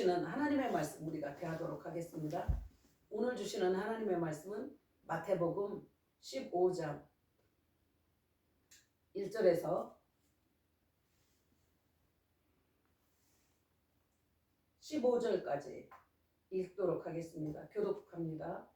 주시는 하나님의 말씀 우리가 대하도록 하겠습니다. 오늘 주시는 하나님의 말씀은 마태복음 15장 1절에서 15절까지 읽도록 하겠습니다. 교독합니다.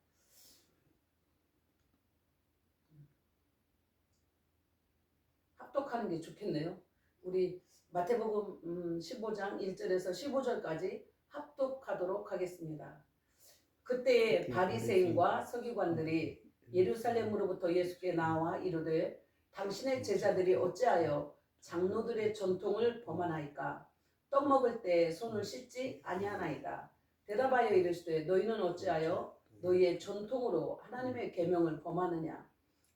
합독하는 게 좋겠네요. 우리 마태복음 15장 1절에서 15절까지 합독하도록 하겠습니다. 그때에 바리새인과 서기관들이 예루살렘으로부터 예수께 나와 이르되 당신의 제자들이 어찌하여 장로들의 전통을 범하나이까? 떡 먹을 때 손을 씻지 아니하나이다. 대답하여 이르시되 너희는 어찌하여 너희의 전통으로 하나님의 계명을 범하느냐?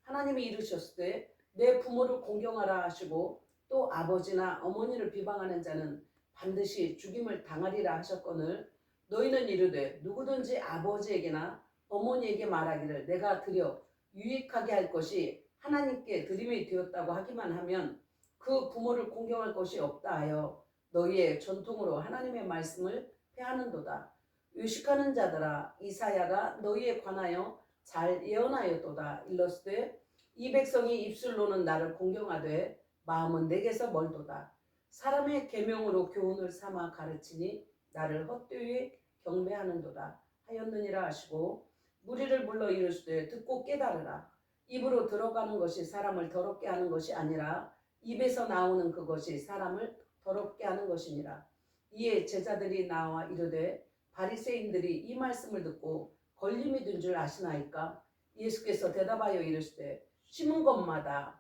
하나님이 이르셨으되 내 부모를 공경하라 하시고 또 아버지나 어머니를 비방하는 자는 반드시 죽임을 당하리라 하셨거늘 너희는 이르되 누구든지 아버지에게나 어머니에게 말하기를 내가 드려 유익하게 할 것이 하나님께 드림이 되었다고 하기만 하면 그 부모를 공경할 것이 없다 하여 너희의 전통으로 하나님의 말씀을 폐하는도다. 의식하는 자들아 이사야가 너희에 관하여 잘 예언하였도다. 일러스되 이 백성이 입술로는 나를 공경하되 마음은 내게서 멀도다. 사람의 계명으로 교훈을 삼아 가르치니 나를 헛되이 경배하는도다 하였느니라 하시고 무리를 불러 이르시되 듣고 깨달으라. 입으로 들어가는 것이 사람을 더럽게 하는 것이 아니라 입에서 나오는 그것이 사람을 더럽게 하는 것이니라. 이에 제자들이 나와 이르되 바리새인들이 이 말씀을 듣고 걸림이 든 줄 아시나이까? 예수께서 대답하여 이르시되 심은 것마다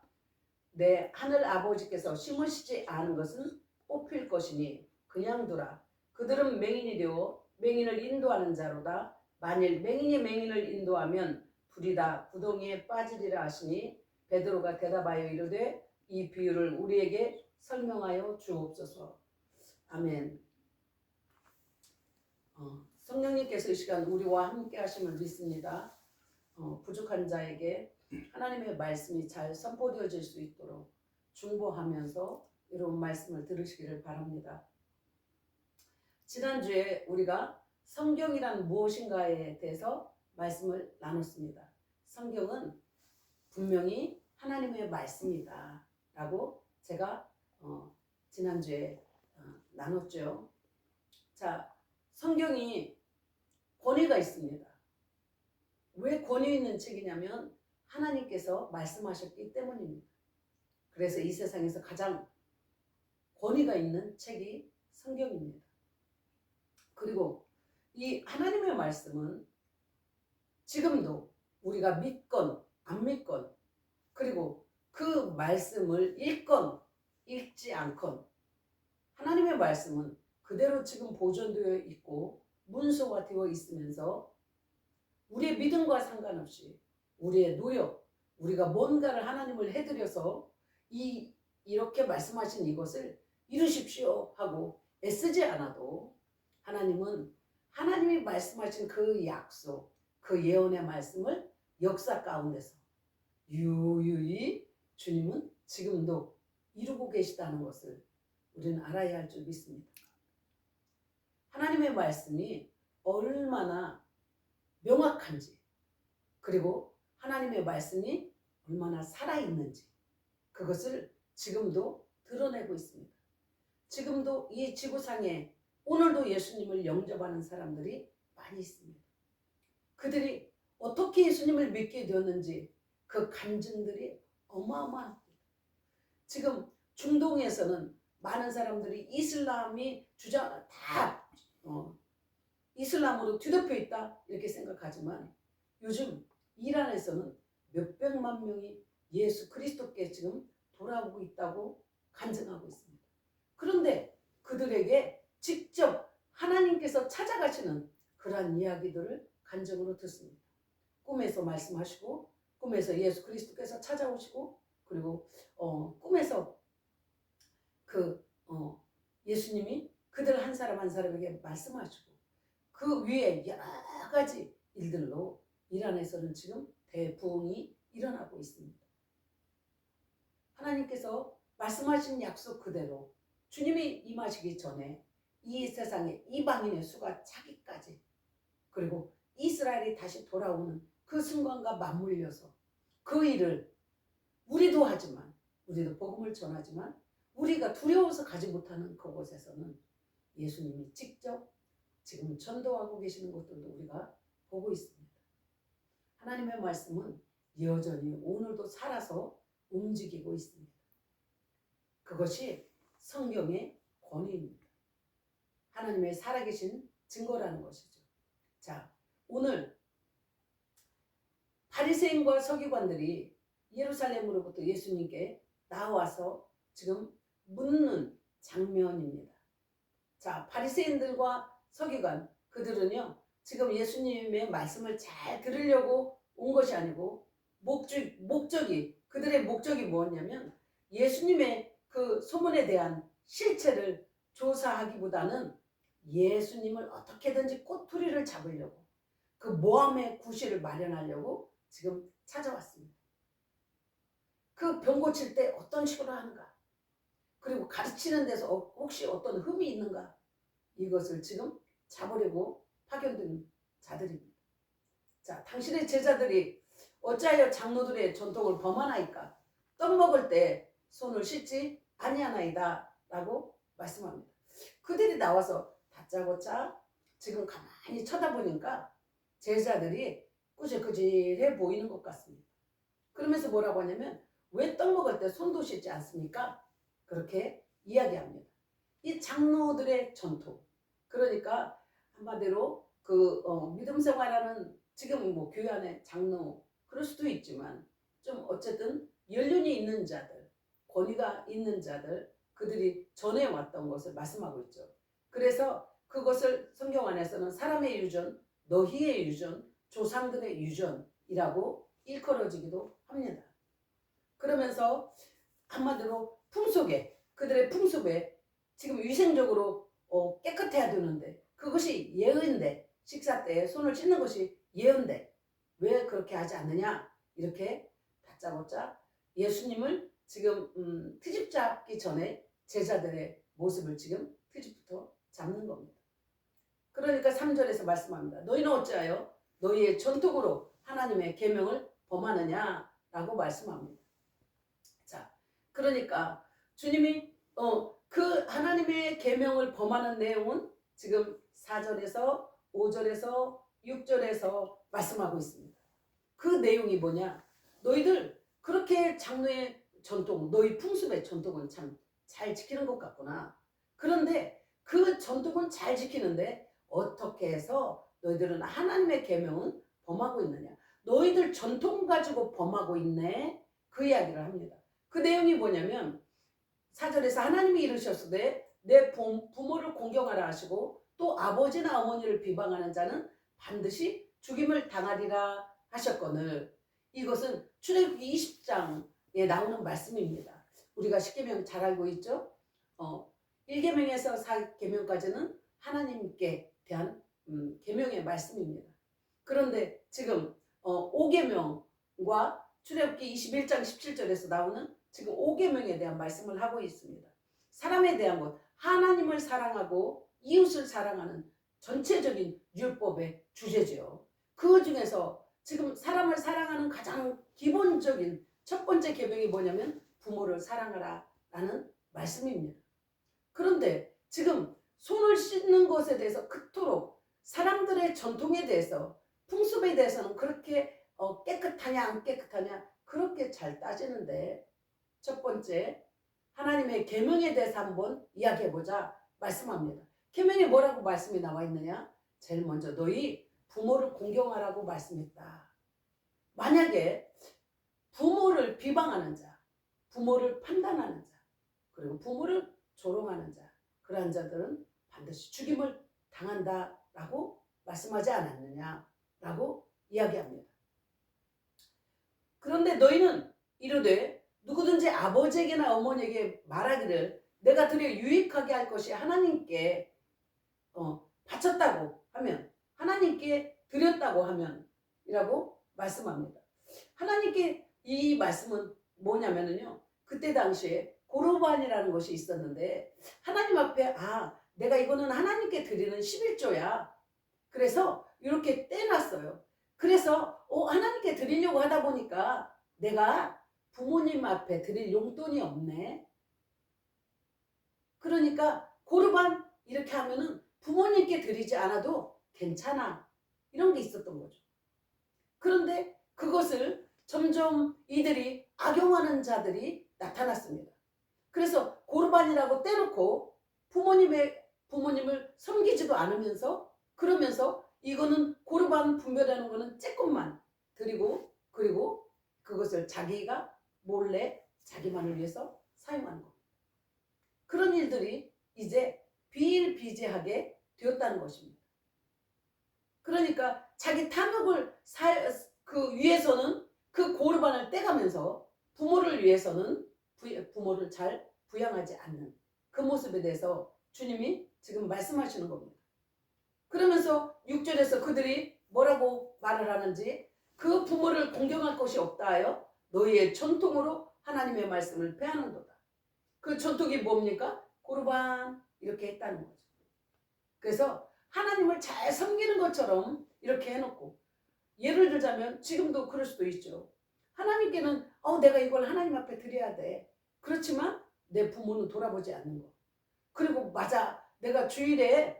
내 하늘 아버지께서 심으시지 않은 것은 뽑힐 것이니 그냥 두라. 그들은 맹인이 되어 맹인을 인도하는 자로다. 만일 맹인이 맹인을 인도하면 둘이 다 구덩이에 빠지리라 하시니 베드로가 대답하여 이르되 이 비유를 우리에게 설명하여 주옵소서. 아멘. 성령님께서 이 시간 우리와 함께 하심을 믿습니다. 부족한 자에게 하나님의 말씀이 잘 선포되어질 수 있도록 중보하면서 이런 말씀을 들으시기를 바랍니다. 지난주에 우리가 성경이란 무엇인가에 대해서 말씀을 나눴습니다. 성경은 분명히 하나님의 말씀이다 라고 제가 지난주에 나눴죠. 자, 성경이 권위가 있습니다. 왜 권위 있는 책이냐면 하나님께서 말씀하셨기 때문입니다. 그래서 이 세상에서 가장 권위가 있는 책이 성경입니다. 그리고 이 하나님의 말씀은 지금도 우리가 믿건 안 믿건 그리고 그 말씀을 읽건 읽지 않건 하나님의 말씀은 그대로 지금 보존되어 있고 문서화되어 있으면서 우리의 믿음과 상관없이 우리의 노력, 우리가 뭔가를 하나님을 해드려서 이렇게 말씀하신 이것을 이루십시오 하고 애쓰지 않아도 하나님은 하나님이 말씀하신 그 약속, 그 예언의 말씀을 역사 가운데서 유유히 주님은 지금도 이루고 계시다는 것을 우리는 알아야 할 줄 믿습니다. 하나님의 말씀이 얼마나 명확한지 그리고 하나님의 말씀이 얼마나 살아있는지 그것을 지금도 드러내고 있습니다. 지금도 이 지구상에 오늘도 예수님을 영접하는 사람들이 많이 있습니다. 그들이 어떻게 예수님을 믿게 되었는지 그 간증들이 어마어마합니다. 지금 중동에서는 많은 사람들이 이슬람이 다 이슬람으로 뒤덮여 있다 이렇게 생각하지만 요즘 이란에서는 몇백만 명이 예수 그리스도께 지금 돌아오고 있다고 간증하고 있습니다. 그런데 그들에게 직접 하나님께서 찾아가시는 그러한 이야기들을 간증으로 듣습니다. 꿈에서 말씀하시고 꿈에서 예수 그리스도께서 찾아오시고 그리고 꿈에서 예수님이 그들 한 사람 한 사람에게 말씀하시고 그 위에 여러 가지 일들로 이란에서는 지금 대부흥이 일어나고 있습니다. 하나님께서 말씀하신 약속 그대로 주님이 임하시기 전에 이 세상에 이방인의 수가 차기까지, 그리고 이스라엘이 다시 돌아오는 그 순간과 맞물려서 그 일을 우리도 하지만, 우리도 복음을 전하지만 우리가 두려워서 가지 못하는 그곳에서는 예수님이 직접 지금 전도하고 계시는 것들도 우리가 보고 있습니다. 하나님의 말씀은 여전히 오늘도 살아서 움직이고 있습니다. 그것이 성경의 권위입니다. 하나님의 살아계신 증거라는 것이죠. 자, 오늘 바리새인과 서기관들이 예루살렘으로부터 예수님께 나와서 지금 묻는 장면입니다. 자, 바리새인들과 서기관, 그들은요 지금 예수님의 말씀을 잘 들으려고 온 것이 아니고 그들의 목적이 뭐냐면 예수님의 그 소문에 대한 실체를 조사하기보다는 예수님을 어떻게든지 꼬투리를 잡으려고, 그 모함의 구실을 마련하려고 지금 찾아왔습니다. 그 병 고칠 때 어떤 식으로 하는가, 그리고 가르치는 데서 혹시 어떤 흠이 있는가, 이것을 지금 잡으려고 파견된 자들입니다. 자, 당신의 제자들이 어찌하여 장로들의 전통을 범하나이까? 떡 먹을 때 손을 씻지 아니하나이다 라고 말씀합니다. 그들이 나와서 다짜고짜 지금 가만히 쳐다보니까 제자들이 꾸질꾸질해 보이는 것 같습니다. 그러면서 뭐라고 하냐면, 왜 떡 먹을 때 손도 씻지 않습니까? 그렇게 이야기합니다. 이 장로들의 전통, 그러니까 한마디로 믿음 생활하는 지금 뭐 교회 안에 장로 그럴 수도 있지만 좀 어쨌든 연륜이 있는 자들, 권위가 있는 자들, 그들이 전해왔던 것을 말씀하고 있죠. 그래서 그것을 성경 안에서는 사람의 유전, 너희의 유전, 조상들의 유전이라고 일컬어지기도 합니다. 그러면서 한마디로 그들의 풍습에 지금 위생적으로 깨끗해야 되는데, 그것이 예의인데, 식사 때 손을 씻는 것이 예의인데 왜 그렇게 하지 않느냐, 이렇게 다짜고짜 예수님을 지금 트집 잡기 전에 제자들의 모습을 지금 트집부터 잡는 겁니다. 그러니까 3절에서 말씀합니다. 너희는 어찌하여 너희의 전통으로 하나님의 계명을 범하느냐라고 말씀합니다. 자, 그러니까 주님이 그 하나님의 계명을 범하는 내용은 지금 4절에서 5절에서 6절에서 말씀하고 있습니다. 그 내용이 뭐냐? 너희들 그렇게 장로의 전통, 너희 풍습의 전통은 참 잘 지키는 것 같구나. 그런데 그 전통은 잘 지키는데 어떻게 해서 너희들은 하나님의 계명은 범하고 있느냐? 너희들 전통 가지고 범하고 있네. 그 이야기를 합니다. 그 내용이 뭐냐면 4절에서 하나님이 이르셨으되 내 부모를 공경하라 하시고 또 아버지나 어머니를 비방하는 자는 반드시 죽임을 당하리라 하셨거늘, 이것은 출애굽기 20장에 나오는 말씀입니다. 우리가 10계명 잘 알고 있죠. 1계명에서 4계명까지는 하나님께 대한 계명의 말씀입니다. 그런데 지금 5계명과 출애굽기 21장 17절에서 나오는 지금 5계명에 대한 말씀을 하고 있습니다. 사람에 대한 것, 하나님을 사랑하고 이웃을 사랑하는 전체적인 율법의 주제죠. 그 중에서 지금 사람을 사랑하는 가장 기본적인 첫 번째 계명이 뭐냐면 부모를 사랑하라 라는 말씀입니다. 그런데 지금 손을 씻는 것에 대해서 그토록 사람들의 전통에 대해서, 풍습에 대해서는 그렇게 깨끗하냐 안 깨끗하냐 그렇게 잘 따지는데, 첫 번째 하나님의 계명에 대해서 한번 이야기해보자 말씀합니다. 계명에 뭐라고 말씀이 나와 있느냐? 제일 먼저 너희 부모를 공경하라고 말씀했다. 만약에 부모를 비방하는 자, 부모를 판단하는 자, 그리고 부모를 조롱하는 자, 그러한 자들은 반드시 죽임을 당한다라고 말씀하지 않았느냐라고 이야기합니다. 그런데 너희는 이르되 누구든지 아버지에게나 어머니에게 말하기를 내가 드려 유익하게 할 것이 하나님께 바쳤다고 하면, 하나님께 드렸다고 하면 이라고 말씀합니다. 하나님께 이 말씀은 뭐냐면요, 그때 당시에 고르반이라는 것이 있었는데 하나님 앞에 내가 이거는 하나님께 드리는 11조야. 그래서 이렇게 떼놨어요. 그래서 하나님께 드리려고 하다 보니까 내가 부모님 앞에 드릴 용돈이 없네. 그러니까 고르반 이렇게 하면은 부모님께 드리지 않아도 괜찮아. 이런 게 있었던 거죠. 그런데 그것을 점점 이들이 악용하는 자들이 나타났습니다. 그래서 고르반이라고 떼놓고 부모님을 섬기지도 않으면서 그러면서 이거는 고르반 분별하는 거는 조금만 드리고 그리고 그것을 자기가 몰래 자기만을 위해서 사용하는 겁니다. 그런 일들이 이제 비일비재하게 되었다는 것입니다. 그러니까 자기 탐욕을 위해서는 그 고르반을 떼가면서 부모를 위해서는 부모를 잘 부양하지 않는 그 모습에 대해서 주님이 지금 말씀하시는 겁니다. 그러면서 6절에서 그들이 뭐라고 말을 하는지 그 부모를 공경할 것이 없다 하여 너희의 전통으로 하나님의 말씀을 폐하는도다. 그 전통이 뭡니까? 고르반 이렇게 했다는 거죠. 그래서 하나님을 잘 섬기는 것처럼 이렇게 해놓고 예를 들자면 지금도 그럴 수도 있죠. 하나님께는 내가 이걸 하나님 앞에 드려야 돼. 그렇지만 내 부모는 돌아보지 않는 거. 그리고 맞아. 내가 주일은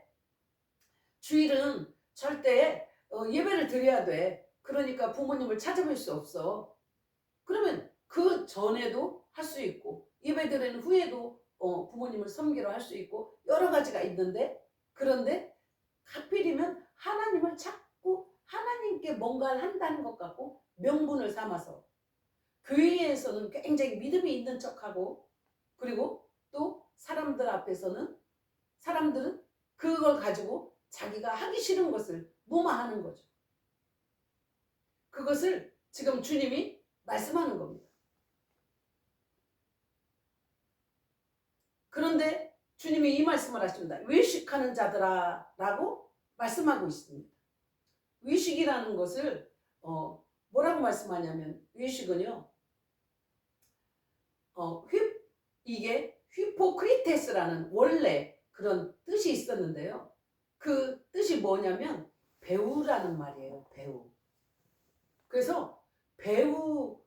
절대 예배를 드려야 돼. 그러니까 부모님을 찾아볼 수 없어. 그러면 그 전에도 할 수 있고 예배 드리는 후에도 부모님을 섬기러 할 수 있고 여러 가지가 있는데 그런데 하필이면 하나님을 찾고 하나님께 뭔가를 한다는 것 같고 명분을 삼아서 교회에서는 굉장히 믿음이 있는 척하고 그리고 또 사람들 앞에서는 사람들은 그걸 가지고 자기가 하기 싫은 것을 무마하는 거죠. 그것을 지금 주님이 말씀하는 겁니다. 그런데 주님이 이 말씀을 하십니다. 외식하는 자들아 라고 말씀하고 있습니다. 외식이라는 것을 뭐라고 말씀하냐면 외식은요. 이게 휘포크리테스라는 원래 그런 뜻이 있었는데요. 그 뜻이 뭐냐면 배우라는 말이에요. 배우. 그래서 배우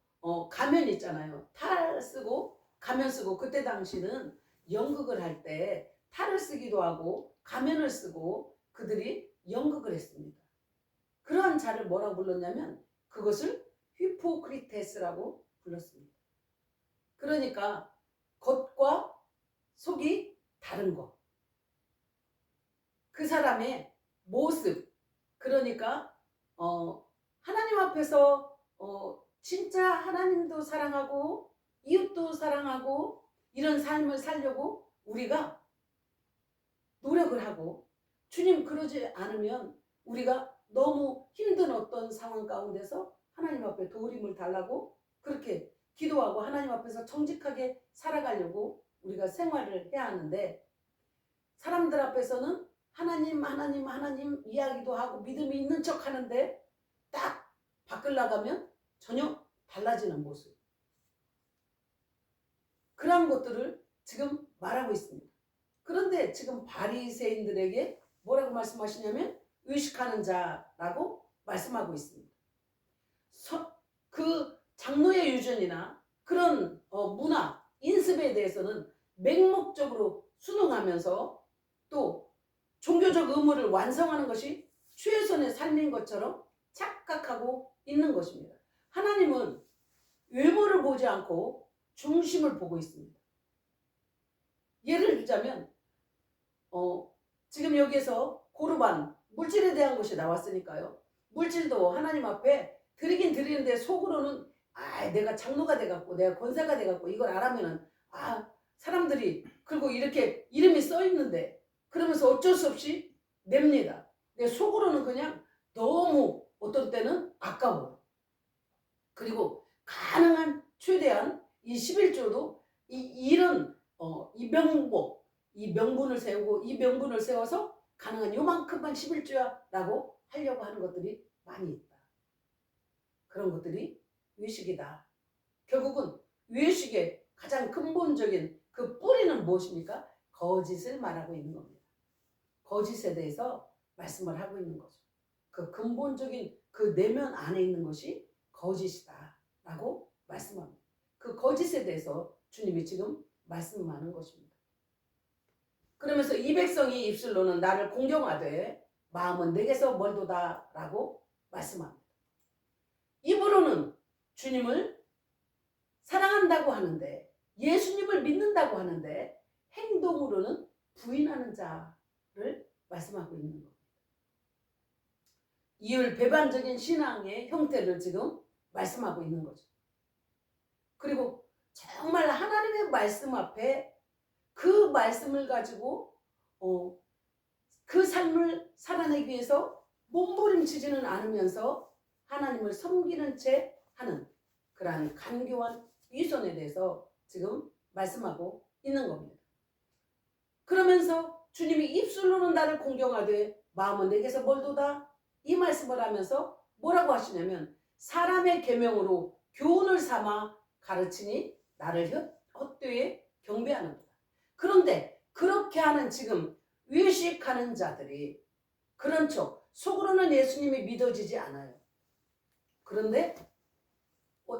가면 있잖아요. 탈 쓰고 가면 쓰고 그때 당시는 연극을 할 때 탈을 쓰기도 하고 가면을 쓰고 그들이 연극을 했습니다. 그러한 자를 뭐라고 불렀냐면 그것을 휘포크리테스라고 불렀습니다. 그러니까 겉과 속이 다른 것. 그 사람의 모습. 그러니까 하나님 앞에서 진짜 하나님도 사랑하고 이웃도 사랑하고 이런 삶을 살려고 우리가 노력을 하고 주님 그러지 않으면 우리가 너무 힘든 어떤 상황 가운데서 하나님 앞에 도우림을 달라고 그렇게 기도하고 하나님 앞에서 정직하게 살아가려고 우리가 생활을 해야 하는데 사람들 앞에서는 하나님 이야기도 하고 믿음이 있는 척 하는데 딱 밖을 나가면 전혀 달라지는 모습. 그런 것들을 지금 말하고 있습니다. 그런데 지금 바리새인들에게 뭐라고 말씀하시냐면 의식하는 자라고 말씀하고 있습니다. 그 장로의 유전이나 그런 문화, 인습에 대해서는 맹목적으로 순응하면서 또 종교적 의무를 완성하는 것이 최선의 삶인 것처럼 착각하고 있는 것입니다. 하나님은 외모를 보지 않고 중심을 보고 있습니다. 예를 들자면 지금 여기에서 고르반, 물질에 대한 것이 나왔으니까요. 물질도 하나님 앞에 드리긴 드리는데 속으로는 내가 장로가 돼갖고 내가 권사가 돼갖고 이걸 안 하면은 사람들이 그리고 이렇게 이름이 써 있는데 그러면서 어쩔 수 없이 냅니다. 내 속으로는 그냥 너무 어떤 때는 아까워요. 그리고 가능한 최대한 이 11조도 이런 이 명목, 이 명분을 세우고 이 명분을 세워서 가능한 요만큼만 11조야 라고 하려고 하는 것들이 많이 있다. 그런 것들이 외식이다. 결국은 외식의 가장 근본적인 그 뿌리는 무엇입니까? 거짓을 말하고 있는 겁니다. 거짓에 대해서 말씀을 하고 있는 거죠. 그 근본적인 그 내면 안에 있는 것이 거짓이다라고 말씀합니다. 그 거짓에 대해서 주님이 지금 말씀하는 것입니다. 그러면서 이 백성이 입술로는 나를 공경하되 마음은 내게서 멀도다라고 말씀합니다. 입으로는 주님을 사랑한다고 하는데, 예수님을 믿는다고 하는데 행동으로는 부인하는 자를 말씀하고 있는 겁니다. 이율배반적인 신앙의 형태를 지금 말씀하고 있는 거죠. 그리고 정말 하나님의 말씀 앞에 그 말씀을 가지고 그 삶을 살아내기 위해서 몸부림치지는 않으면서 하나님을 섬기는 채 하는 그러한 간교한 위선에 대해서 지금 말씀하고 있는 겁니다. 그러면서 주님이 입술로는 나를 공경하되 마음은 내게서 멀도다, 이 말씀을 하면서 뭐라고 하시냐면 사람의 계명으로 교훈을 삼아 가르치니 나를 헛되이 경배하는도다. 그런데 그렇게 하는 지금 외식하는 자들이 그런 척 속으로는 예수님이 믿어지지 않아요. 그런데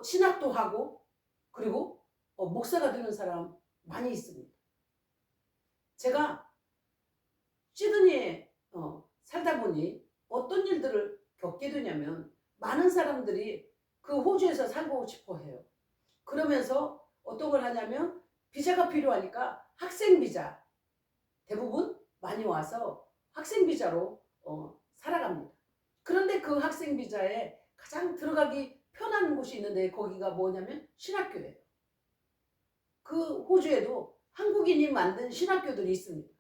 신학도 하고 그리고 목사가 되는 사람 많이 있습니다. 제가 시드니에 살다 보니 어떤 일들을 겪게 되냐면 많은 사람들이 그 호주에서 살고 싶어 해요. 그러면서 어떤 걸 하냐면 비자가 필요하니까 학생 비자, 대부분 많이 와서 학생 비자로 살아갑니다. 그런데 그 학생 비자에 가장 들어가기 편한 곳이 있는데 거기가 뭐냐면 신학교예요. 그 호주에도 한국인이 만든 신학교들이 있습니다.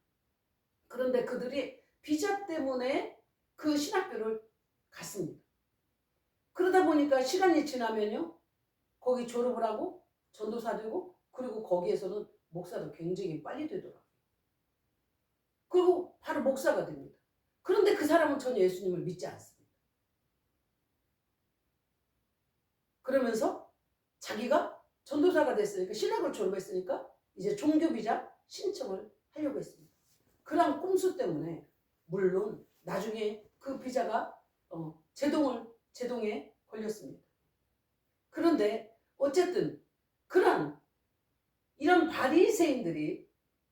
그런데 그들이 비자 때문에 그 신학교를 갔습니다. 그러다 보니까 시간이 지나면요, 거기 졸업을 하고 전도사 되고 그리고 거기에서는 목사도 굉장히 빨리 되더라고요. 그리고 바로 목사가 됩니다. 그런데 그 사람은 전혀 예수님을 믿지 않습니다. 그러면서 자기가 전도사가 됐으니까, 신학을 졸업했으니까 이제 종교비자 신청을 하려고 했습니다. 그런 꼼수 때문에 물론 나중에 그 비자가 제동에 걸렸습니다. 그런데 어쨌든 이런 바리새인들이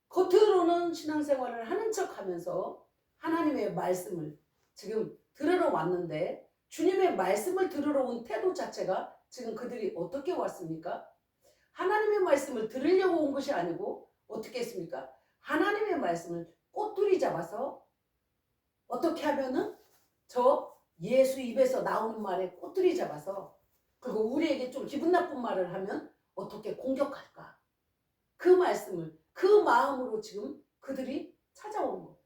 겉으로는 신앙생활을 하는 척하면서 하나님의 말씀을 지금 들으러 왔는데 주님의 말씀을 들으러 온 태도 자체가 지금 그들이 어떻게 왔습니까? 하나님의 말씀을 들으려고 온 것이 아니고 어떻게 했습니까? 하나님의 말씀을 꼬투리 잡아서 어떻게 하면은 저 예수 입에서 나오는 말에 꼬투리 잡아서 그리고 우리에게 좀 기분 나쁜 말을 하면 어떻게 공격할까? 그 말씀을 그 마음으로 지금 그들이 찾아오는 겁니다.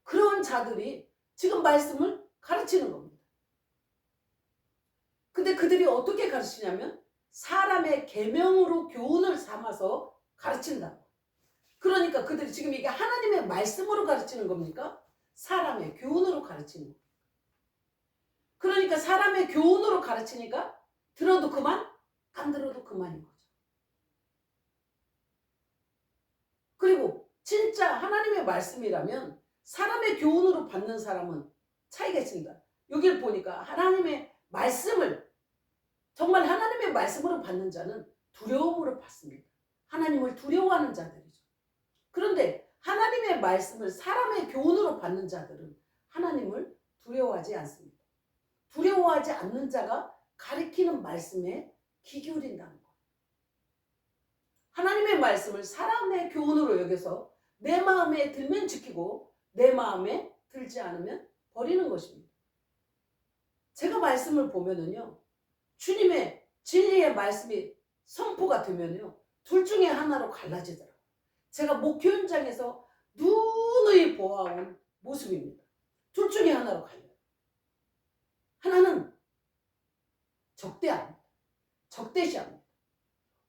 그런 자들이 지금 말씀을 가르치는 겁니다. 근데 그들이 어떻게 가르치냐면 사람의 계명으로 교훈을 삼아서 가르친다. 그러니까 그들이 지금 이게 하나님의 말씀으로 가르치는 겁니까? 사람의 교훈으로 가르치는 겁니다. 그러니까 사람의 교훈으로 가르치니까 들어도 그만, 안 들어도 그만인 거죠. 그리고 진짜 하나님의 말씀이라면 사람의 교훈으로 받는 사람은 차이가 있습니다. 여기를 보니까 하나님의 말씀을 정말 하나님의 말씀으로 받는 자는 두려움으로 받습니다. 하나님을 두려워하는 자들이죠. 그런데 하나님의 말씀을 사람의 교훈으로 받는 자들은 하나님을 두려워하지 않습니다. 두려워하지 않는 자가 가리키는 말씀에 귀 기울인다는 거예요. 하나님의 말씀을 사람의 교훈으로 여겨서 내 마음에 들면 지키고 내 마음에 들지 않으면 버리는 것입니다. 제가 말씀을 보면은요, 주님의 진리의 말씀이 선포가 되면요, 둘 중에 하나로 갈라지더라고요. 제가 목표 현장에서 누누이 보아온 모습입니다. 둘 중에 하나로 갈려요. 하나는 적대합니다. 적대시합니다.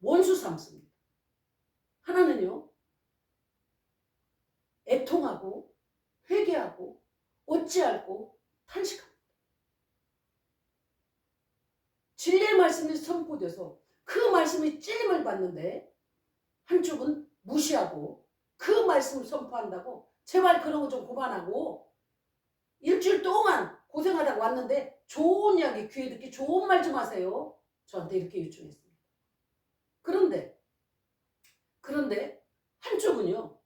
원수 삼습니다. 하나는요, 애통하고 회개하고 어찌할고 탄식합니다. 진리의 말씀이 선포돼서 그 말씀이 찔림을 받는데 한쪽은 무시하고 그 말씀을 선포한다고 제발 그런 거 좀 그만하고 일주일 동안 고생하다가 왔는데 좋은 이야기, 귀에 듣기 좋은 말 좀 하세요. 저한테 이렇게 요청했습니다. 그런데 한쪽은요.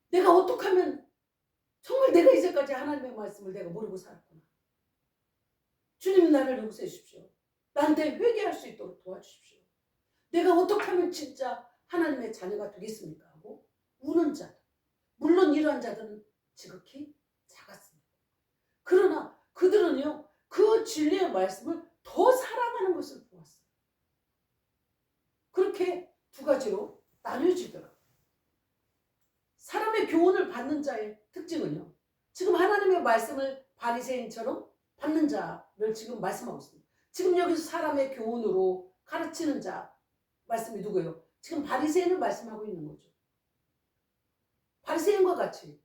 내가 어떻게 하면 정말 내가 이제까지 하나님의 말씀을 내가 모르고 살았구나. 주님 나를 용서해 주십시오. 나한테 회개할 수 있도록 도와주십시오. 내가 어떻게 하면 진짜 하나님의 자녀가 되겠습니까? 하고 우는 자들. 물론 이러한 자들은 지극히 작았습니다. 그러나 그들은요. 그 진리의 말씀을 더 사랑하는 것을 보았어요. 그렇게 두 가지로 나뉘어지더라고요. 사람의 교훈을 받는 자의 특징은요. 지금 하나님의 말씀을 바리새인처럼 받는 자를 지금 말씀하고 있습니다. 지금 여기서 사람의 교훈으로 가르치는 자 말씀이 누구예요? 지금 바리새인을 말씀하고 있는 거죠. 바리새인과 같이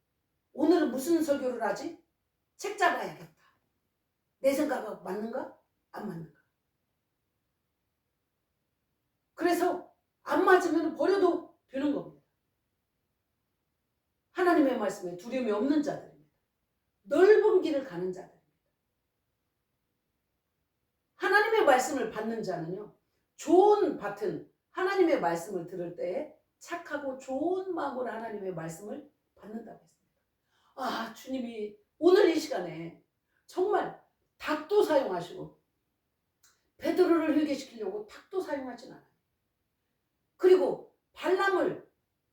오늘은 무슨 설교를 하지? 책 잡아야겠다. 내 생각하고 맞는가? 안 맞는가? 그래서 안 맞으면 버려도 되는 겁니다. 하나님의 말씀에 두려움이 없는 자들입니다. 넓은 길을 가는 자들입니다. 하나님의 말씀을 받는 자는요. 좋은 밭은 하나님의 말씀을 들을 때에 착하고 좋은 마음으로 하나님의 말씀을 받는다고 했습니다. 아, 주님이 오늘 이 시간에 정말 닭도 사용하시고 베드로를 회개시키려고 닭도 사용하진 않아요. 그리고 발람을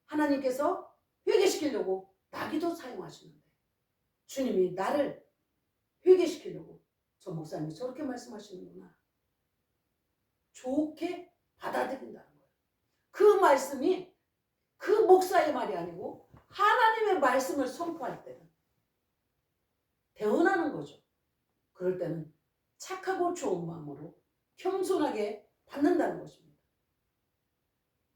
하나님께서 회개시키려고 나귀도 사용하시는데 주님이 나를 회개시키려고 저 목사님이 저렇게 말씀하시는구나. 좋게 받아들인다는 거예요. 그 말씀이 그 목사의 말이 아니고 하나님의 말씀을 선포할 때는 대언하는 거죠. 그럴 때는 착하고 좋은 마음으로 겸손하게 받는다는 것입니다.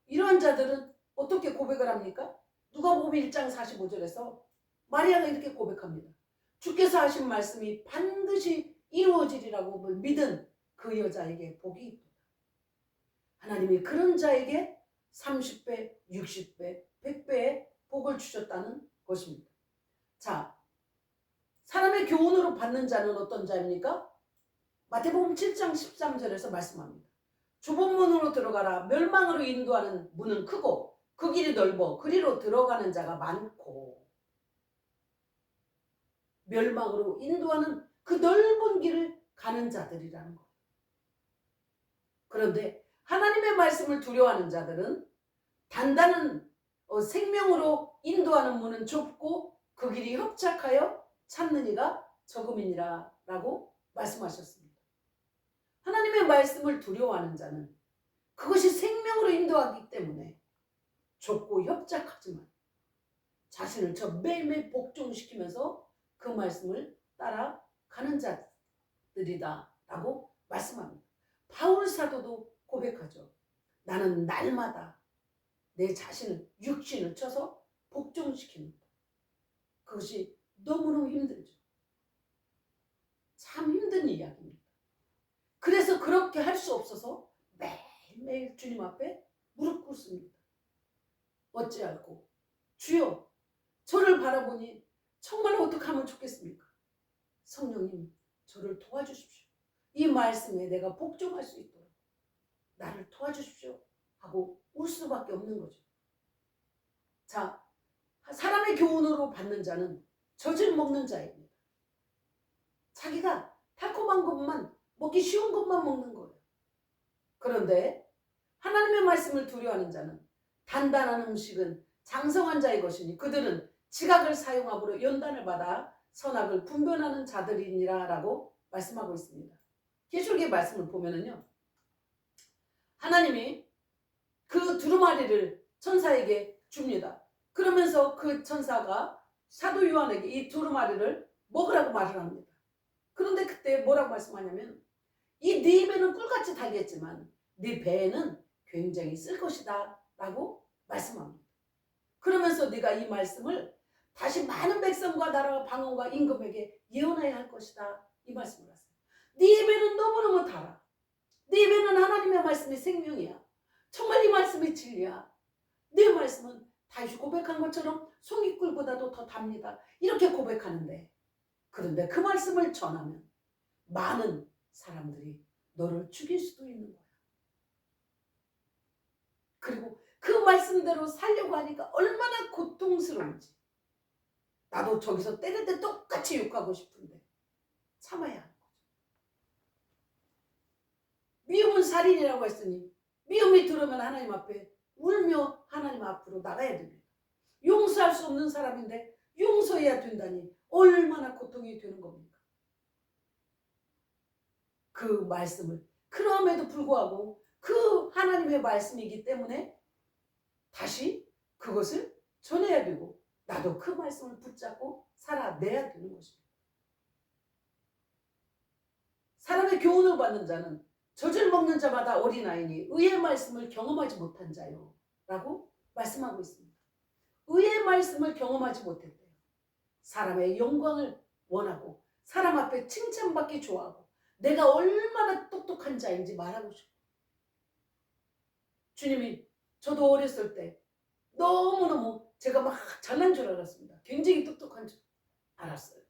이러한 자들은 어떻게 고백을 합니까? 누가복음 1장 45절에서 마리아가 이렇게 고백합니다. 주께서 하신 말씀이 반드시 이루어지리라고 믿은 그 여자에게 복이 있도다. 하나님이 그런 자에게 30배, 60배, 100배의 복을 주셨다는 것입니다. 자, 사람의 교훈으로 받는 자는 어떤 자입니까? 마태복음 7장 13절에서 말씀합니다. 좁은 문으로 들어가라. 멸망으로 인도하는 문은 크고 그 길이 넓어 그리로 들어가는 자가 많고 멸망으로 인도하는 그 넓은 길을 가는 자들이라는 거예요. 그런데 하나님의 말씀을 두려워하는 자들은 단단한 생명으로 인도하는 문은 좁고 그 길이 협착하여 찾는 이가 적음이니라 라고 말씀하셨습니다. 하나님의 말씀을 두려워하는 자는 그것이 생명으로 인도하기 때문에 좁고 협착하지만 자신을 저 매일매일 복종시키면서 그 말씀을 따라가는 자들이다 라고 말씀합니다. 바울 사도도 고백하죠. 나는 날마다 내 자신을 육신을 쳐서 복종시킵니다. 그것이 너무너무 힘들죠. 참 힘든 이야기입니다. 그래서 그렇게 할 수 없어서 매일매일 주님 앞에 무릎 꿇습니다. 어찌할꼬 주여 저를 바라보니 정말 어떻게 하면 좋겠습니까? 성령님 저를 도와주십시오. 이 말씀에 내가 복종할 수 있도록 나를 도와주십시오 하고 울 수밖에 없는 거죠. 자, 사람의 교훈으로 받는 자는 젖을 먹는 자입니다. 자기가 달콤한 것만 먹기 쉬운 것만 먹는 거예요. 그런데 하나님의 말씀을 두려워하는 자는 단단한 음식은 장성한 자의 것이니 그들은 지각을 사용함으로 연단을 받아 선악을 분별하는 자들이니라 라고 말씀하고 있습니다. 계시록의 말씀을 보면은요. 하나님이 그 두루마리를 천사에게 줍니다. 그러면서 그 천사가 사도 요한에게 이 두루마리를 먹으라고 말을 합니다. 그런데 그때 뭐라고 말씀하냐면 이 네 입에는 꿀같이 달겠지만 네 배에는 굉장히 쓸 것이다 라고 말씀합니다. 그러면서 네가 이 말씀을 다시 많은 백성과 나라와 방언과 임금에게 예언해야 할 것이다 이 말씀을 하세요. 네 입에는 너무너무 달아. 네 입에는 하나님의 말씀이 생명이야. 정말 이 말씀이 진리야. 네 말씀은 다시 고백한 것처럼 송이꿀보다도 더 답니다. 이렇게 고백하는데, 그런데 그 말씀을 전하면 많은 사람들이 너를 죽일 수도 있는 거야. 그리고 그 말씀대로 살려고 하니까 얼마나 고통스러운지. 나도 저기서 때릴 때 똑같이 욕하고 싶은데 참아야 하는 거죠. 미움은 살인이라고 했으니 미움이 들으면 하나님 앞에 울며 하나님 앞으로 나가야 됩니다. 용서할 수 없는 사람인데 용서해야 된다니 얼마나 고통이 되는 겁니까? 그 말씀을, 그럼에도 불구하고 그 하나님의 말씀이기 때문에 다시 그것을 전해야 되고 나도 그 말씀을 붙잡고 살아내야 되는 것입니다. 사람의 교훈을 받는 자는 젖을 먹는 자마다 어린아이니 의의 말씀을 경험하지 못한 자요 라고 말씀하고 있습니다. 의의 말씀을 경험하지 못했대요. 사람의 영광을 원하고 사람 앞에 칭찬받기 좋아하고 내가 얼마나 똑똑한 자인지 말하고 싶고, 주님이, 저도 어렸을 때 너무너무 제가 막 잘난 줄 알았습니다. 굉장히 똑똑한 줄 알았어요.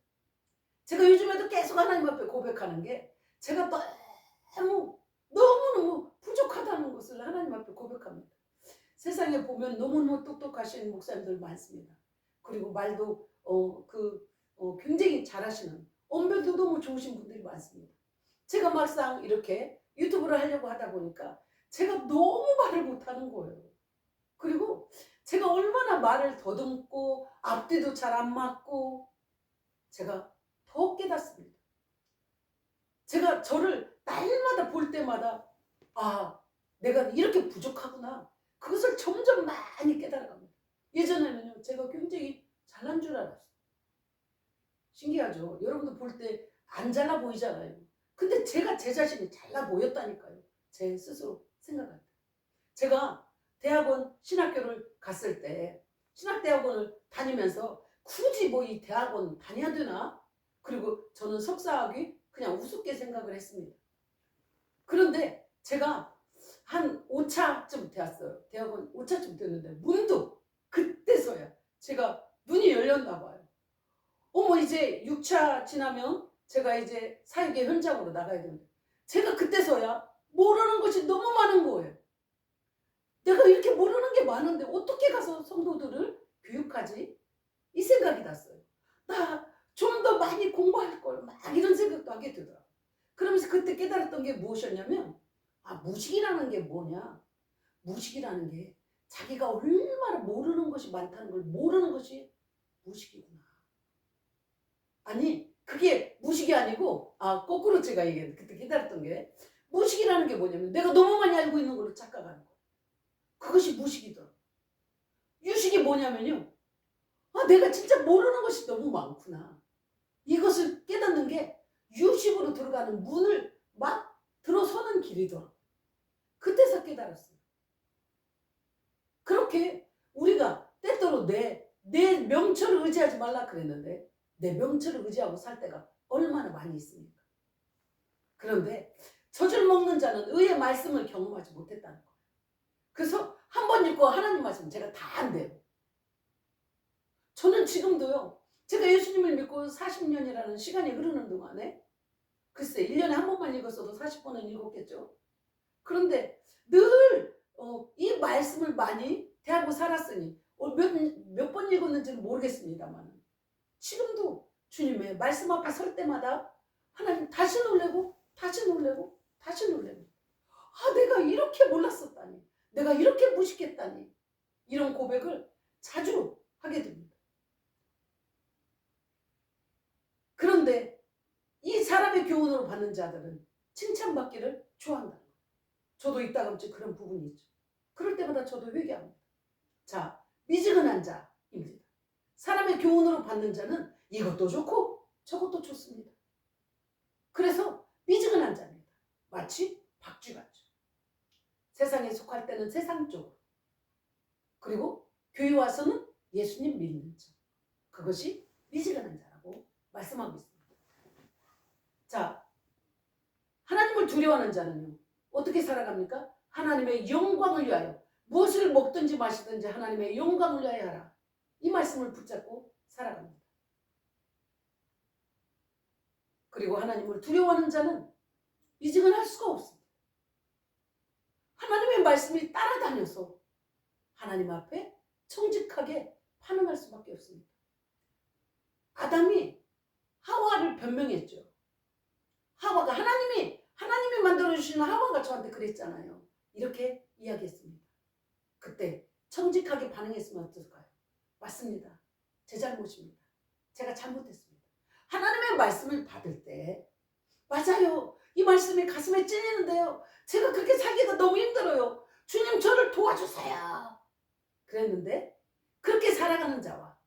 제가 요즘에도 계속 하나님 앞에 고백하는 게 제가 너무너무 부족하다는 것을 하나님 앞에 고백합니다. 세상에 보면 너무너무 똑똑하신 목사님들 많습니다. 그리고 말도 굉장히 잘하시는, 언변도 너무 좋으신 분들이 많습니다. 제가 막상 이렇게 유튜브를 하려고 하다 보니까 제가 너무 말을 못하는 거예요. 그리고 제가 얼마나 말을 더듬고 앞뒤도 잘 안 맞고 제가 더 깨닫습니다. 제가 저를 날마다 볼 때마다 내가 이렇게 부족하구나. 그것을 점점 많이 깨달아갑니다. 예전에는요, 제가 굉장히 잘난 줄 알았어요. 신기하죠? 여러분도 볼 때 안 잘나 보이잖아요. 근데 제가 제 자신이 잘나 보였다니까요. 제 스스로 생각할 때. 제가 대학원 신학교를 갔을 때 신학대학원을 다니면서 굳이 뭐 이 대학원 다녀야 되나? 그리고 저는 석사학위 그냥 우습게 생각을 했습니다. 그런데 제가 한 5차쯤 되었어요. 대학원 5차쯤 됐는데 문득 그때서야 제가 눈이 열렸나 봐요. 이제 6차 지나면 제가 이제 사역의 현장으로 나가야 되는데 제가 그때서야 모르는 것이 너무 많은 거예요. 내가 이렇게 모르는 게 많은데 어떻게 가서 성도들을 교육하지? 이 생각이 났어요. 나 좀 더 많이 공부할 걸, 막 이런 생각도 하게 되더라고요. 그러면서 그때 깨달았던 게 무엇이었냐면 무식이라는 게 뭐냐? 무식이라는 게 자기가 얼마나 모르는 것이 많다는 걸 모르는 것이 무식이구나. 아니, 그게 무식이 아니고 거꾸로 제가 그때 깨달았던 게, 무식이라는 게 뭐냐면 내가 너무 많이 알고 있는 걸로 착각하는 거. 그것이 무식이더라고요. 유식이 뭐냐면요, 내가 진짜 모르는 것이 너무 많구나. 이것을 깨닫는 게 유식으로 들어가는 문을 막 들어서는 길이더라고요. 그때서 깨달았어요. 그렇게 우리가 때때로 내 명철을 의지하지 말라 그랬는데 내 명철을 의지하고 살 때가 얼마나 많이 있습니까? 그런데 젖을 먹는 자는 의의 말씀을 경험하지 못했다는 거예요. 그래서 한 번 읽고 하나님 말씀 제가 다 안 돼요. 저는 지금도요, 제가 예수님을 믿고 40년이라는 시간이 흐르는 동안에 글쎄 1년에 한 번만 읽었어도 40번은 읽었겠죠. 그런데 늘 이 말씀을 많이 대하고 살았으니 몇 번 읽었는지는 모르겠습니다만 지금도 주님의 말씀 앞에 설 때마다 하나님 다시 놀래고 다시 놀래고 다시 놀래고, 내가 이렇게 몰랐었다니, 내가 이렇게 무식했다니, 이런 고백을 자주 하게 됩니다. 그런데 이 사람의 교훈으로 받는 자들은 칭찬받기를 좋아한다. 저도 이따금씩 그런 부분이 있죠. 그럴 때마다 저도 회개합니다. 자, 미지근한 자입니다. 사람의 교훈으로 받는 자는 이것도 좋고 저것도 좋습니다. 그래서 미지근한 자입니다. 마치 박쥐같죠. 세상에 속할 때는 세상 쪽으로, 그리고 교회 와서는 예수님 믿는 자, 그것이 미지근한 자라고 말씀하고 있습니다. 자, 하나님을 두려워하는 자는요, 어떻게 살아갑니까? 하나님의 영광을 위하여 무엇을 먹든지 마시든지 하나님의 영광을 위하여 하라. 이 말씀을 붙잡고 살아갑니다. 그리고 하나님을 두려워하는 자는 미증을 할 수가 없습니다. 하나님의 말씀이 따라다녀서 하나님 앞에 정직하게 반응할 수밖에 없습니다. 아담이 하와를 변명했죠. 하와가 하나님이 만들어주시는 하와가 저한테 그랬잖아요. 이렇게 이야기했습니다. 그때 정직하게 반응했으면 어떨까요? 맞습니다. 제 잘못입니다. 제가 잘못했습니다. 하나님의 말씀을 받을 때 맞아요. 이 말씀이 가슴에 찔리는데요. 제가 그렇게 살기가 너무 힘들어요. 주님 저를 도와주세요. 그랬는데 그렇게 살아가는 자와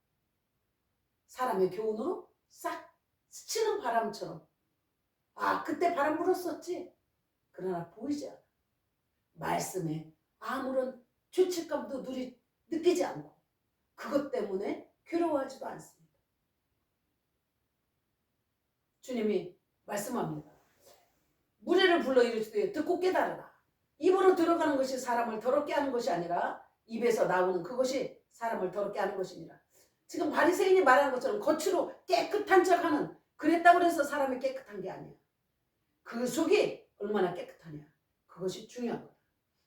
사람의 교훈으로 싹 스치는 바람처럼 그때 바람 불었었지. 그러나 보이지 않아. 말씀에 아무런 죄책감도 느끼지 않고 그것 때문에 괴로워하지도 않습니다. 주님이 말씀합니다. 무리를 불러 이르시되 듣고 깨달으라. 입으로 들어가는 것이 사람을 더럽게 하는 것이 아니라 입에서 나오는 그것이 사람을 더럽게 하는 것이니라. 지금 바리새인이 말한 것처럼 겉으로 깨끗한 척하는 그랬다고 해서 사람이 깨끗한 게 아니야. 그 속이 얼마나 깨끗하냐. 그것이 중요한 거다.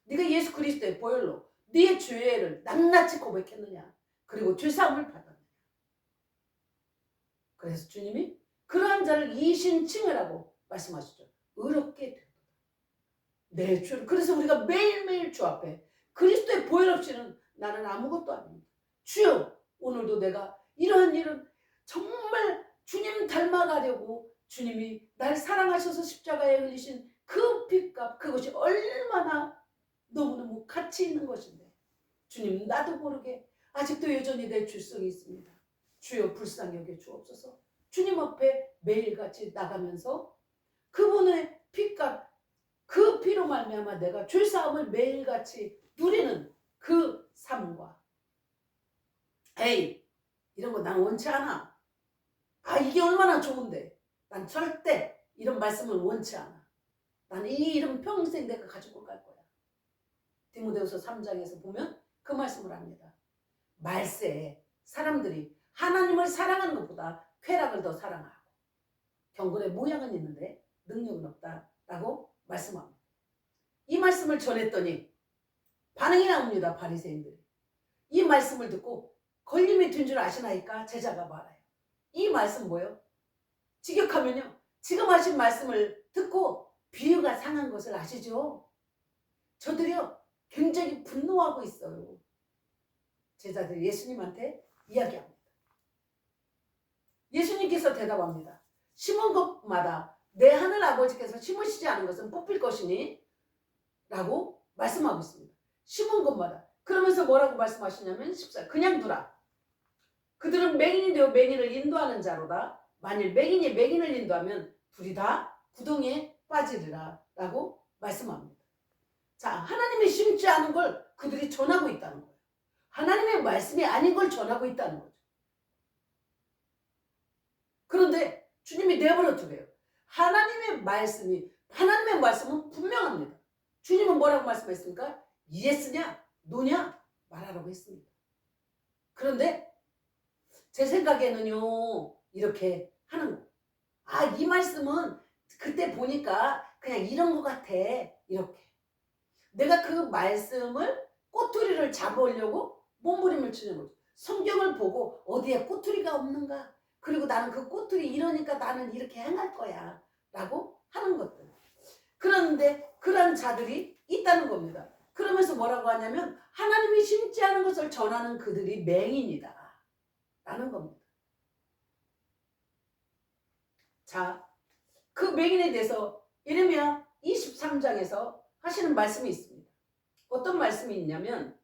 네가 예수 그리스도의 보혈로 네 죄를 낱낱이 고백했느냐. 그리고 죄사함을 받았느냐. 그래서 주님이 그러한 자를 이신칭의라고 말씀하시죠. 의롭게 되도다. 내 죄를. 그래서 우리가 매일매일 주 앞에 그리스도의 보혈 없이는 나는 아무것도 아닙니다. 주여 오늘도 내가 이러한 일은 정말 주님 닮아가려고 주님이 날 사랑하셔서 십자가에 흘리신 그 핏값 그것이 얼마나 너무너무 가치 있는 것인데 주님 나도 모르게 아직도 여전히 내 죄성이 있습니다. 주여 불쌍히 여겨 주옵소서. 주님 앞에 매일같이 나가면서 그분의 핏값 그 피로 말미암아 내가 죄사함을 매일같이 누리는 그 삶과 에이 이런 거 난 원치 않아. 이게 얼마나 좋은데 난 절대 이런 말씀을 원치 않아. 난 이 이름 평생 내가 가지고 갈 거야. 디모데후서 3장에서 보면 그 말씀을 합니다. 말세에 사람들이 하나님을 사랑하는 것보다 쾌락을 더 사랑하고 경건의 모양은 있는데 능력은 없다라고 말씀합니다. 이 말씀을 전했더니 반응이 나옵니다. 바리새인들이. 이 말씀을 듣고 걸림이 든 줄 아시나이까? 제자가 말해요. 이 말씀 뭐예요? 직역하면요. 지금 하신 말씀을 듣고 비유가 상한 것을 아시죠? 저들이요. 굉장히 분노하고 있어요. 제자들이 예수님한테 이야기합니다. 예수님께서 대답합니다. 심은 것마다 내 하늘 아버지께서 심으시지 않은 것은 뽑힐 것이니 라고 말씀하고 있습니다. 심은 것마다. 그러면서 뭐라고 말씀하시냐면 14. 그냥 두라. 그들은 맹인이 되어 맹인을 인도하는 자로다. 만일 맹인이 맹인을 인도하면 둘이 다 구덩이에 빠지리라 라고 말씀합니다. 자, 하나님이 심지 않은 걸 그들이 전하고 있다는 거예요. 하나님의 말씀이 아닌 걸 전하고 있다는 거죠. 그런데 주님이 내버려 두래요. 하나님의 말씀은 분명합니다. 주님은 뭐라고 말씀했습니까? 예스냐 노냐 말하라고 했습니다. 그런데 제 생각에는요 이렇게 하는 거예요. 이 말씀은 그때 보니까 그냥 이런 것 같아. 이렇게 내가 그 말씀을 꼬투리를 잡으려고 몸부림을 치는 거죠. 성경을 보고 어디에 꼬투리가 없는가. 그리고 나는 그 꼬투리 이러니까 나는 이렇게 행할 거야 라고 하는 것들. 그런데 그런 자들이 있다는 겁니다. 그러면서 뭐라고 하냐면 하나님이 심지 않은 것을 전하는 그들이 맹인이다 라는 겁니다. 자, 그 맹인에 대해서 예레미야 23장에서 하시는 말씀이 있습니다. 어떤 말씀이 있냐면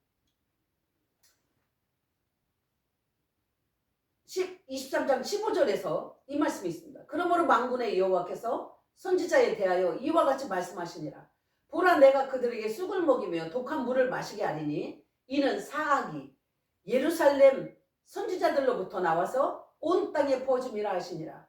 23장 15절에서 이 말씀이 있습니다. 그러므로 만군의 여호와께서 선지자에 대하여 이와 같이 말씀하시니라. 보라 내가 그들에게 쑥을 먹이며 독한 물을 마시게 하리니 이는 사악이 예루살렘 선지자들로부터 나와서 온 땅에 퍼짐이라 하시니라.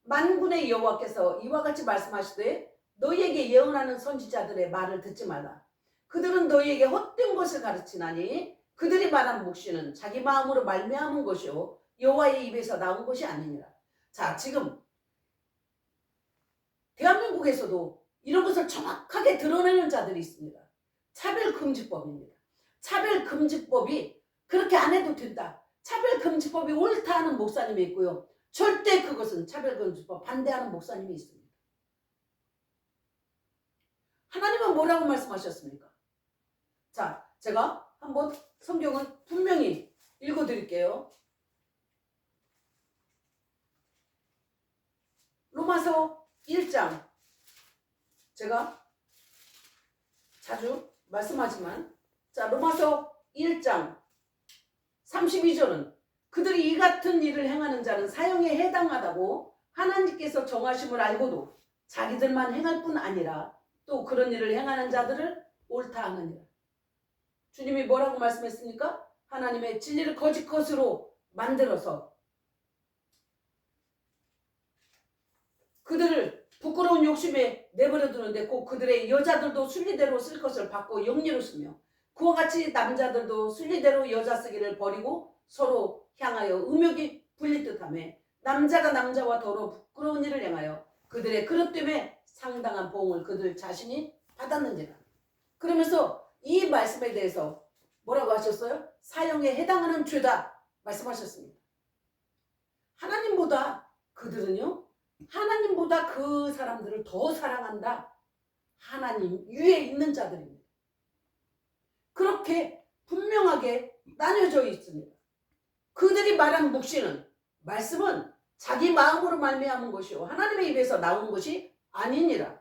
만군의 여호와께서 이와 같이 말씀하시되 너희에게 예언하는 선지자들의 말을 듣지 말라. 그들은 너희에게 헛된 것을 가르치나니 그들이 말한 묵시는 자기 마음으로 말미암은 것이요 여호와의 입에서 나온 것이 아니니라. 자, 지금 대한민국에서도 이런 것을 정확하게 드러내는 자들이 있습니다. 차별금지법입니다. 차별금지법이 그렇게 안 해도 된다. 차별금지법이 옳다 하는 목사님이 있고요. 절대 그것은 차별금지법 반대하는 목사님이 있습니다. 하나님은 뭐라고 말씀하셨습니까? 자, 제가 한번 성경을 분명히 읽어드릴게요. 로마서 1장, 제가 자주 말씀하지만, 자, 로마서 1장 32절은 그들이 이 같은 일을 행하는 자는 사형에 해당하다고 하나님께서 정하심을 알고도 자기들만 행할 뿐 아니라 또 그런 일을 행하는 자들을 옳다 하느니라. 주님이 뭐라고 말씀했습니까? 하나님의 진리를 거짓 것으로 만들어서 그들을 부끄러운 욕심에 내버려 두는데 꼭 그들의 여자들도 순리대로 쓸 것을 받고 영리로 쓰며 그와 같이 남자들도 순리대로 여자 쓰기를 버리고 서로 향하여 음욕이 불릴 듯하며 남자가 남자와 더러 부끄러운 일을 행하여 그들의 그릇 때문에 상당한 보응을 그들 자신이 받았는지라. 그러면서 이 말씀에 대해서 뭐라고 하셨어요? 사형에 해당하는 죄다 말씀하셨습니다. 하나님보다 그들은요, 하나님보다 그 사람들을 더 사랑한다. 하나님 위에 있는 자들입니다. 그렇게 분명하게 나뉘어져 있습니다. 그들이 말한 묵시는, 말씀은 자기 마음으로 말미암은 것이요 하나님의 입에서 나온 것이 아니니라.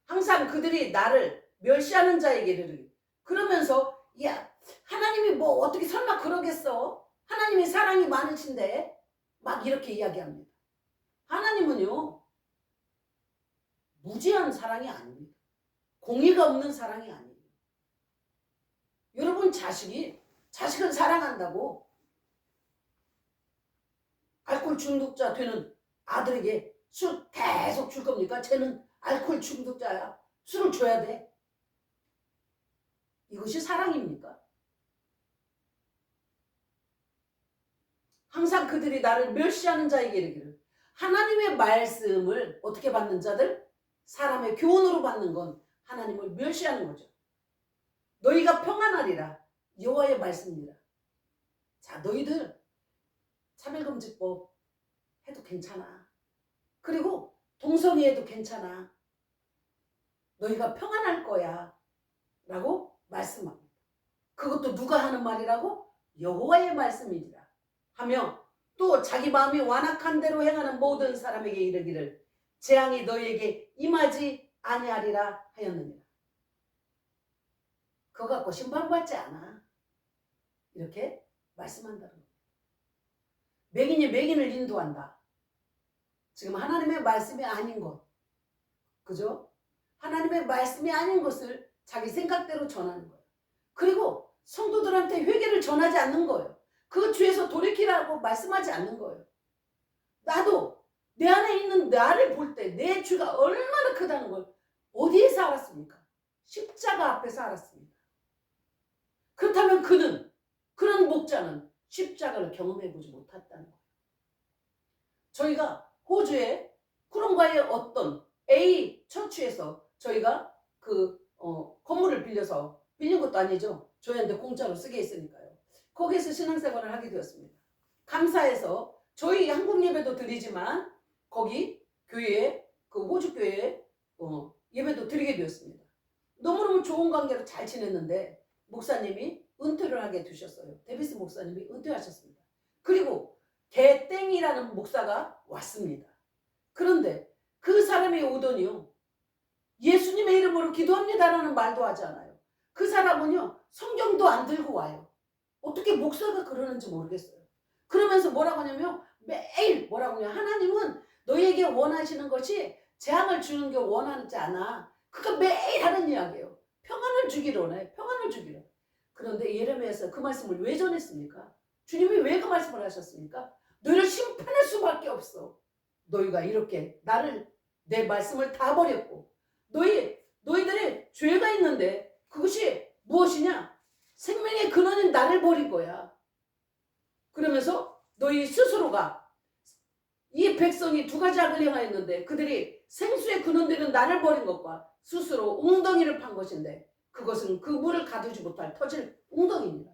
항상 그들이 나를 멸시하는 자에게 이르르기. 그러면서 야, 하나님이 뭐 어떻게 설마 그러겠어? 하나님이 사랑이 많으신데 막 이렇게 이야기합니다. 하나님은요, 무지한 사랑이 아닙니다. 공의가 없는 사랑이 아니에요. 여러분 자식을 사랑한다고 알코올 중독자 되는 아들에게 술 계속 줄 겁니까? 쟤는 알코올 중독자야. 술을 줘야 돼. 이것이 사랑입니까? 항상 그들이 나를 멸시하는 자에게 이르기를 하나님의 말씀을 어떻게 받는 자들? 사람의 교훈으로 받는 건 하나님을 멸시하는 거죠. 너희가 평안하리라. 여호와의 말씀이라. 자, 너희들 차별금지법 해도 괜찮아. 그리고 동성애해도 괜찮아. 너희가 평안할 거야. 라고 말씀합니다. 그것도 누가 하는 말이라고? 여호와의 말씀이니라. 하며 또 자기 마음이 완악한 대로 행하는 모든 사람에게 이르기를 재앙이 너희에게 임하지 아니하리라 하였느니라. 그거 갖고 심판받지 않아. 이렇게 말씀한다는 겁니다. 맹인이 맹인을 인도한다. 지금 하나님의 말씀이 아닌 것. 그죠? 하나님의 말씀이 아닌 것을 자기 생각대로 전하는 거예요. 그리고 성도들한테 회개를 전하지 않는 거예요. 그 죄에서 돌이키라고 말씀하지 않는 거예요. 나도 내 안에 있는 나를 볼 때 내 죄가 얼마나 크다는 걸 어디에서 알았습니까? 십자가 앞에서 알았습니다. 그렇다면 그런 목자는 십자가를 경험해보지 못했다는 거예요. 저희가 호주의 쿠롱과의 어떤 A 처치에서 저희가 건물을 빌린 것도 아니죠. 저희한테 공짜로 쓰게 했으니까요. 거기에서 신앙생활을 하게 되었습니다. 감사해서 저희 한국 예배도 드리지만 거기 교회에 호주 교회에 예배도 드리게 되었습니다. 너무너무 좋은 관계로 잘 지냈는데 목사님이 은퇴를 하게 되셨어요. 데비스 목사님이 은퇴하셨습니다. 그리고 개땡이라는 목사가 왔습니다. 그런데 그 사람이 오더니요, 예수님의 이름으로 기도합니다라는 말도 하지 않아요. 그 사람은요, 성경도 안 들고 와요. 어떻게 목사가 그러는지 모르겠어요. 그러면서 뭐라고 하냐면 매일 뭐라고 하냐, 하나님은 너희에게 원하시는 것이 재앙을 주는 게 원하지 않아. 그거 매일 하는 이야기예요. 평안을 주기로 원해. 평안을 주기로. 그런데 예레미야에서 그 말씀을 왜 전했습니까? 주님이 왜 그 말씀을 하셨습니까? 너희를 심판할 수밖에 없어. 너희가 이렇게 내 말씀을 다 버렸고 너희들의 죄가 있는데 그것이 무엇이냐? 생명의 근원인 나를 버린 거야. 그러면서 너희 스스로가 이 백성이 두 가지 악을 행하였는데 그들이 생수의 근원되는 나를 버린 것과 스스로 웅덩이를 판 것인데 그것은 그 물을 가두지 못할 터질 웅덩이입니다.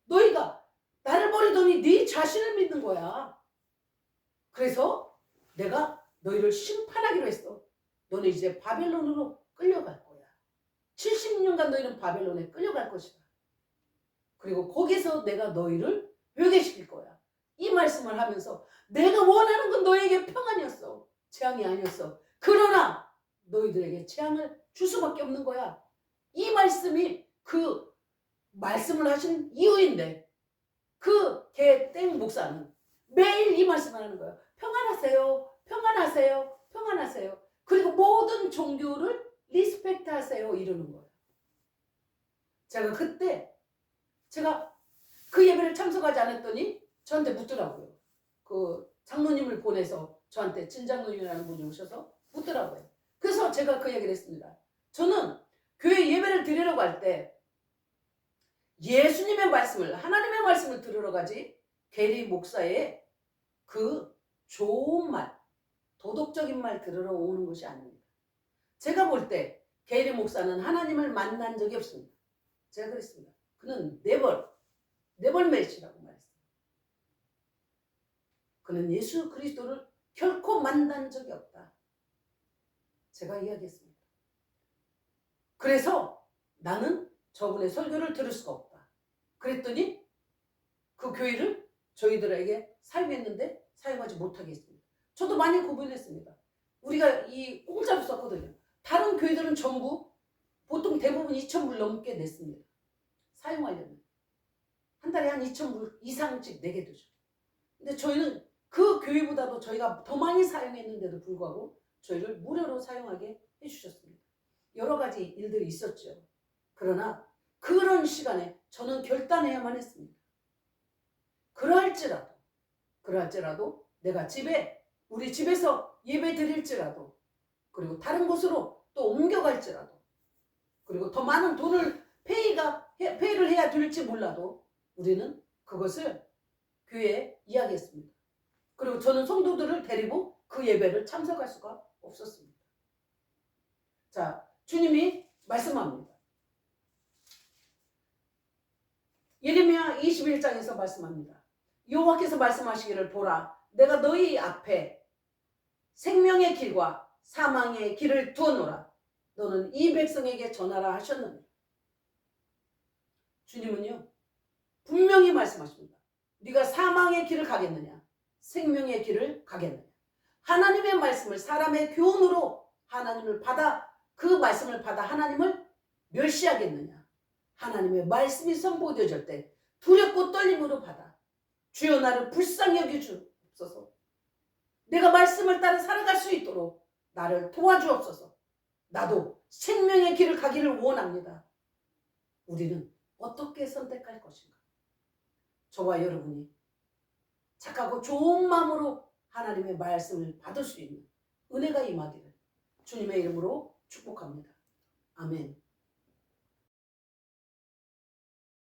너희가 나를 버리더니 네 자신을 믿는 거야. 그래서 내가 너희를 심판하기로 했어. 너는 이제 바벨론으로 끌려갈 거야. 70년간 너희는 바벨론에 끌려갈 것이다. 그리고 거기서 내가 너희를 회개시킬 거야. 이 말씀을 하면서 내가 원하는 건 너에게 평안이었어. 재앙이 아니었어. 그러나 너희들에게 재앙을 줄 수밖에 없는 거야. 이 말씀이 그 말씀을 하신 이유인데 그 개땡 목사는 매일 이 말씀을 하는 거예요. 평안하세요. 평안하세요. 평안하세요. 그리고 모든 종교를 리스펙트 하세요. 이러는 거예요. 제가 그때 제가 그 예배를 참석하지 않았더니 저한테 묻더라고요. 그 장로님을 보내서 저한테 진장로님이라는 분이 오셔서 묻더라고요. 그래서 제가 그 얘기를 했습니다. 저는 교회 예배를 드리려고 할 때 예수님의 말씀을, 하나님의 말씀을 들으러 가지 게리 목사의 그 좋은 말, 도덕적인 말 들으러 오는 것이 아닙니다. 제가 볼 때 게리 목사는 하나님을 만난 적이 없습니다. 제가 그랬습니다. 그는 네벌멜시라고 말했어요. 그는 예수 그리스도를 결코 만난 적이 없다. 제가 이야기했습니다. 그래서 나는 저분의 설교를 들을 수가 없다. 그랬더니 그 교회를 저희들에게 사용했는데 사용하지 못하게 했습니다. 저도 많이 고민했습니다. 우리가 이 공짜로 썼거든요. 다른 교회들은 전부 보통 대부분 2,000불 넘게 냈습니다. 사용하려면. 한 달에 한 2,000불 이상씩 내게 되죠. 근데 저희는 그 교회보다도 저희가 더 많이 사용했는데도 불구하고 저희를 무료로 사용하게 해주셨습니다. 여러 가지 일들이 있었죠. 그러나 그런 시간에 저는 결단해야만 했습니다. 그러할지라도 내가 우리 집에서 예배 드릴지라도 그리고 다른 곳으로 또 옮겨갈지라도 그리고 더 많은 돈을 페이를 해야 될지 몰라도 우리는 그것을 교회에 이야기했습니다. 그리고 저는 성도들을 데리고 그 예배를 참석할 수가 없었습니다. 자, 주님이 말씀합니다. 예레미야 21장에서 말씀합니다. 여호와께서 말씀하시기를 보라, 내가 너희 앞에 생명의 길과 사망의 길을 두어놓으라. 너는 이 백성에게 전하라 하셨느니라. 주님은요 분명히 말씀하십니다. 네가 사망의 길을 가겠느냐 생명의 길을 가겠느냐. 하나님의 말씀을 사람의 교훈으로 그 말씀을 받아 하나님을 멸시하겠느냐. 하나님의 말씀이 선포되어질 때 두렵고 떨림으로 받아 주여 나를 불쌍히 여겨주옵소서. 내가 말씀을 따라 살아갈 수 있도록 나를 도와주옵소서. 나도 생명의 길을 가기를 원합니다. 우리는 어떻게 선택할 것인가? 저와 여러분이 착하고 좋은 마음으로 하나님의 말씀을 받을 수 있는 은혜가 임하기를 주님의 이름으로 축복합니다. 아멘.